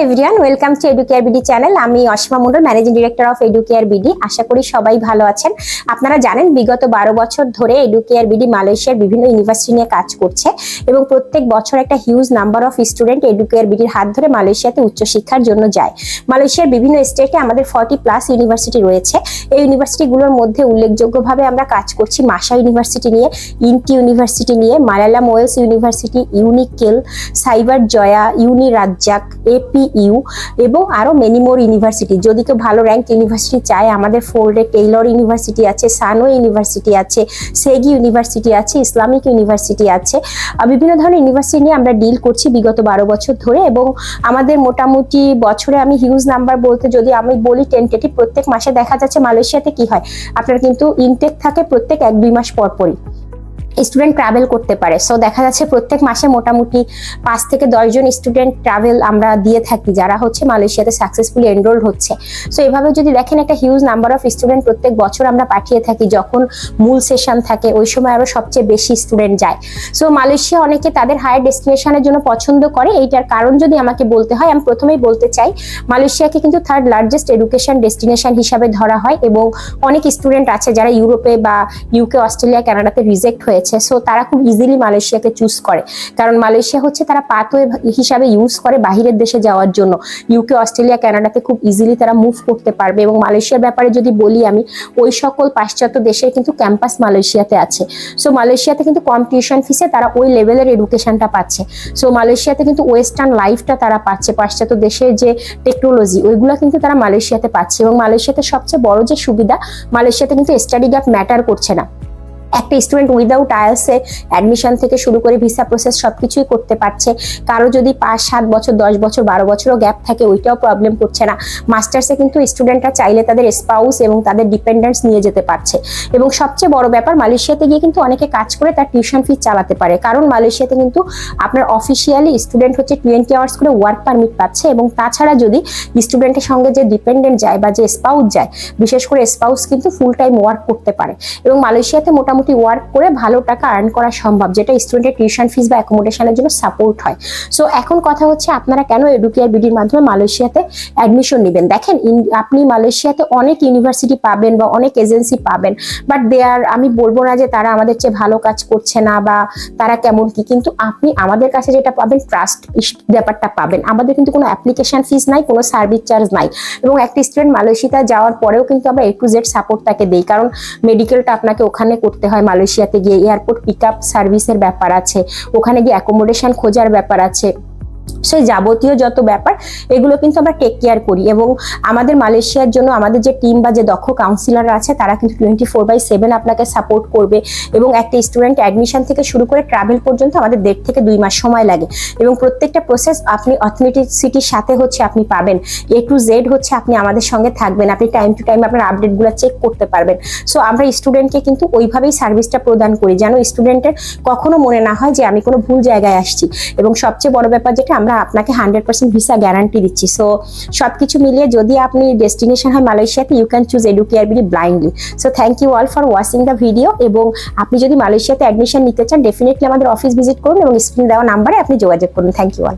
Everyone, welcome to Educare BD channel. আমি Ashima Mondal, managing director of Educare BD. আশা করি সবাই ভালো আছেন। আপনারা জানেন বিগত 12 বছর ধরে এডুকেয়ার বিডি মালয়েশিয়ার বিভিন্ন ইউনিভার্সিটি নিয়ে কাজ করছে এবং প্রত্যেক বছর একটা huge number of student Educare বিডির হাত ধরে মালয়েশিয়াতে উচ্চশিক্ষার জন্য যায়। মালয়েশিয়ার বিভিন্ন স্টেটে আমাদের 40+ ইউনিভার্সিটি রয়েছে। এই ইউনিভার্সিটিগুলোর মধ্যে উল্লেখযোগ্যভাবে আমরা কাজ করছি মাসা ইউনিভার্সিটি নিয়ে, ইনটি ইউনিভার্সিটি নিয়ে, মালায়ালাম ওয়েলস ইউনিভার্সিটি, ইউনিকেল, সাইবার জয়া, ইউনি রাজ্জাক, এপিইউ এবং আরো মেনি মোর ইউনিভার্সিটি। যদি কেউ ভালো র্যাঙ্ক ইউনিভার্সিটি চায়, আমাদের ফোল্ডে টেইলর ইউনিভার্সিটি আছে, সানো ইউনিভার্সিটি আছে, সেগি ইউনিভার্সিটি আছে, ইসলামিক ইউনিভার্সিটি আছে। বিভিন্ন ধরনের ইউনিভার্সিটি নিয়ে আমরা ডিল করছি বিগত 12 বছর ধরে এবং আমাদের মোটামুটি বছরে আমি হিউজ নাম্বার বলতে যদি আমি বলি টেন্টেটিভ, প্রত্যেক মাসে দেখা যাচ্ছে মালয়েশিয়াতে কি হয়, আপনার কিন্তু ইনটেক থাকে প্রত্যেক 1-2 মাস পরই স্টুডেন্ট ট্রাভেল করতে পারে। সো দেখা যাচ্ছে প্রত্যেক মাসে মোটামুটি 5 থেকে 10 জন স্টুডেন্ট ট্রাভেল আমরা দিয়ে থাকি, যারা হচ্ছে মালয়েশিয়াতে সাকসেসফুলি এনরোল হচ্ছে। সো এভাবে যদি দেখেন একটা হিউজ নাম্বার অফ স্টুডেন্ট প্রত্যেক বছর আমরা পাঠিয়ে থাকি। যখন মূল সেশন থাকে ওই সময় আরো সবচেয়ে বেশি স্টুডেন্ট যায়। সো মালয়েশিয়া অনেকে তাদের হায়ার ডেস্টিনেশনের জন্য পছন্দ করে। এইটার কারণ যদি আমাকে বলতে হয়, আমি প্রথমেই বলতে চাই মালয়েশিয়াকে কিন্তু 3rd লার্জেস্ট এডুকেশন ডেস্টিনেশন হিসাবে ধরা হয় এবং অনেক স্টুডেন্ট আছে যারা ইউরোপে বা ইউকে, অস্ট্রেলিয়া, কানাডাতে রিজেক্ট হয়েছে। সো তারা খুব ইজিলি মালয়েশিয়াকে চুজ করে, কারণ মালয়েশিয়া হচ্ছে তারা পাথওয়ে হিসাবে ইউজ করে বাহিরের দেশে যাওয়ার জন্য। ইউকে, অস্ট্রেলিয়া, কানাডাতে খুব ইজিলি তারা মুভ করতে পারবে। এবং মালয়েশিয়ার ব্যাপারে যদি বলি আমি, ওই সকল পাশ্চাত্য দেশের কিন্তু ক্যাম্পাস মালয়েশিয়াতে আছে। সো মালয়েশিয়াতে কিন্তু কম টিউশন ফিসে তারা ওই লেভেলের এডুকেশনটা পাচ্ছে। সো মালয়েশিয়াতে কিন্তু ওয়েস্টার্ন লাইফটা তারা পাচ্ছে, পাশ্চাত্য দেশের যে টেকনোলজি ওইগুলো কিন্তু তারা মালয়েশিয়াতে পাচ্ছে। এবং মালয়েশিয়াতে সবচেয়ে বড় যে সুবিধা, মালয়েশিয়াতে কিন্তু স্টাডি গ্যাপ ম্যাটার করছে না। একটা স্টুডেন্ট উইদাউট আইএলটিএস অ্যাডমিশন থেকে শুরু করে ভিসা প্রসেস সবকিছুই করতে পারছে। কারো যদি 5-7 বছর, 10 বছর, 12 বছরও গ্যাপ থাকে, ওইটাও প্রবলেম করছে না। মাস্টার্সে কিন্তু স্টুডেন্টরা চাইলে তাদের স্পাউস এবং তাদের ডিপেন্ডেন্টস নিয়ে যেতে পারছে। এবং সবচেয়ে বড় ব্যাপার, মালয়েশিয়াতে গিয়ে কিন্তু অনেকে কাজ করে তার টিউশন ফি চালাতে পারে, কারণ মালয়েশিয়াতে কিন্তু আপনার অফিসিয়ালি স্টুডেন্ট হচ্ছে 20 আওয়ার্স করে ওয়ার্ক পারমিট পাচ্ছে। এবং তাছাড়া যদি স্টুডেন্টের সঙ্গে যে ডিপেন্ডেন্ট যায় বা যে স্পাউস যায়, বিশেষ করে স্পাউস কিন্তু ফুল টাইম ওয়ার্ক করতে পারে। এবং মালয়েশিয়াতে মোটামুটি ওয়ার্ক করে ভালো টাকা আর্ন করা সম্ভব, যেটা স্টুডেন্টের টিউশন ফিস বা অ্যাকোমোডেশনের জন্য সাপোর্ট হয়। সো এখন কথা হচ্ছে আপনারা কেন এডুকেয়ার বিডির মাধ্যমে মালয়েশিয়াতে অ্যাডমিশন নেবেন। দেখেন, আপনি মালয়েশিয়াতে অনেক ইউনিভার্সিটি পাবেন বা অনেক এজেন্সি পাবেন, বাট আমি বলবো না যে তারা আমাদের চেয়ে ভালো কাজ করছে না বা তারা কেমন কি, কিন্তু আপনি আমাদের কাছে যেটা পাবেন ট্রাস্ট ব্যাপারটা পাবেন। আমাদের কিন্তু কোনো অ্যাপ্লিকেশন ফিস নাই, কোনো সার্ভিস চার্জ নাই। এবং একটা স্টুডেন্ট মালয়েশিয়াতে যাওয়ার পরেও কিন্তু আমরা A to Z সাপোর্ট তাকে দেই, কারণ মেডিকেলটা আপনাকে ওখানে করতে হয়। মালয়েশিয়াতে গিয়ে এয়ারপোর্ট পিক আপ সার্ভিসের ব্যাপার আছে, ওখানে গিয়ে অ্যাকোমোডেশন খোঁজার ব্যাপার আছে। সেই যাবতীয় যত ব্যাপার এগুলো কিন্তু আমরা টেক কেয়ার করি। এবং আমাদের মালয়েশিয়ার জন্য আমাদের যে টিম বা যে দক্ষ কাউন্সিলর আছে তারা কিন্তু 24/7 আপনাকে সাপোর্ট করবে। এবং একটা স্টুডেন্ট অ্যাডমিশন থেকে শুরু করে ট্রাভেল পর্যন্ত আমাদের 1.5 থেকে 2 মাস সময় লাগে। এবং প্রত্যেকটা প্রসেস আপনি অথেন্টিসিটির সাথে হচ্ছে আপনি পাবেন। A to Z হচ্ছে আপনি আমাদের সঙ্গে থাকবেন, আপনি টাইম টু টাইম আপনার আপডেটগুলো চেক করতে পারবেন। সো আমরা স্টুডেন্টকে কিন্তু ওইভাবেই সার্ভিসটা প্রদান করি, যেন স্টুডেন্টের কখনো মনে না হয় যে আমি কোনো ভুল জায়গায় আসছি। এবং সবচেয়ে বড় ব্যাপার যেটা, আমরা আপনাকে 100% ভিসা গ্যারান্টি দিচ্ছি। সো সবকিছু মিলিয়ে যদি আপনি ডেস্টিনেশন হয় মালয়েশিয়াতে, you can choose Educare BD blindly. So thank you all for watching the video. এবং আপনি যদি মালয়েশিয়াতে অ্যাডমিশন নিতে চান, ডেফিনেটলি আমাদের অফিস ভিজিট করুন এবং স্ক্রিনে দেওয়া নাম্বারে আপনি যোগাযোগ করুন। Thank you all.